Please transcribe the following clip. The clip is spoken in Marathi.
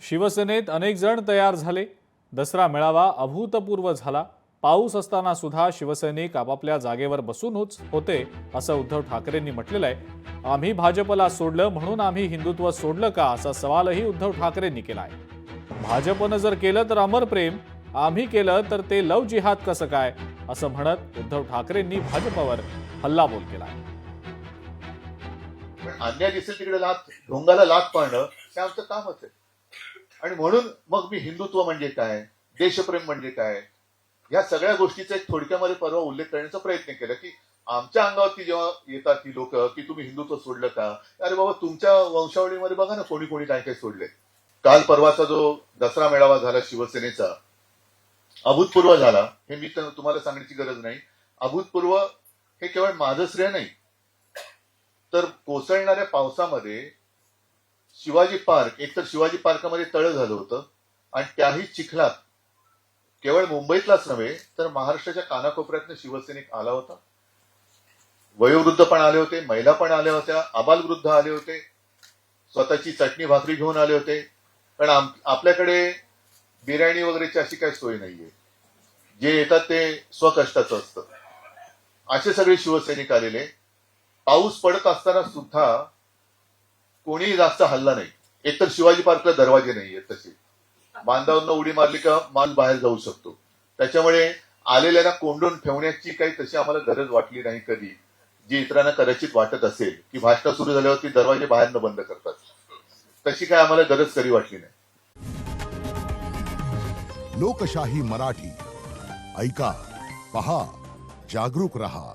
शिवसेनेत अनेक जण तयार झाले। दसरा मेळावा अभूतपूर्व झाला। पाऊस असताना सुद्धा शिवसैनिक आपापल्या जागेवर बसूनच होते असं उद्धव ठाकरेंनी म्हटलेलं आहे। आम्ही भाजपला सोडलं म्हणून आम्ही हिंदुत्व सोडलं का असा सवालही उद्धव ठाकरेंनी केला आहे। भाजपनं जर केलं तर अमर प्रेम, आम्ही केलं तर ते लव जिहाद कसं काय असं म्हणत उद्धव ठाकरेंनी भाजपवर हल्लाबोल केला आहे। अन्याय दिसेल तिकडे लाथ ढोंगाला लाथ पाडणं हे आमचं कामच आहे। आणि म्हणून मग मी हिंदुत्व म्हणजे काय, देशप्रेम म्हणजे काय, या सगळ्या गोष्टीचा एक थोडक्यामध्ये परवा उल्लेख करण्याचा प्रयत्न केला की आमच्या अंगावरती जेव्हा येतात ती लोक की तुम्ही हिंदुत्व सोडलं का, अरे बाबा तुमच्या वंशावळीमध्ये बघा ना कोणी कोणी काय काय सोडले। काल परवाचा जो दसरा मेळावा झाला शिवसेनेचा अभूतपूर्व झाला, हे मी तुम्हाला सांगण्याची गरज नाही। अभूतपूर्व हे केवळ माझं श्रेय नाही, तर कोसळणाऱ्या पावसामध्ये शिवाजी पार्क, एकतर शिवाजी पार्कमध्ये तळ झालं होतं आणि त्याही चिखलात केवळ मुंबईतलाच नव्हे तर महाराष्ट्राच्या कानाकोपऱ्यातनं शिवसैनिक आला होता। वयोवृद्ध पण आले होते, महिला पण आल्या होत्या, आबालवृद्ध आले होते, स्वतःची चटणी भाकरी घेऊन आले होते। कारण आपल्याकडे बिर्याणी वगैरेची अशी काही सोय नाहीये, जे येतात ते स्वकष्टाचं असतं। असे सगळे शिवसैनिक आलेले। पाऊस पडत असताना सुद्धा कोणीही जास्त हल्ला नाही। एकतर शिवाजी पार्कला दरवाजे नाहीये, तसे बांधावरनं उडी मारली का माल बाहेर जाऊ शकतो, त्याच्यामुळे आलेल्यांना कोंडून ठेवण्याची काही तशी आम्हाला गरज वाटली नाही कधी, जी इतरांना कदाचित वाटत असेल की भाषण सुरू झाल्यावरती दरवाजे बाहेरनं बंद करतात, तशी काय आम्हाला गरज कधी वाटली नाही। लोकशाही मराठी ऐका, पहा, जागरूक रहा।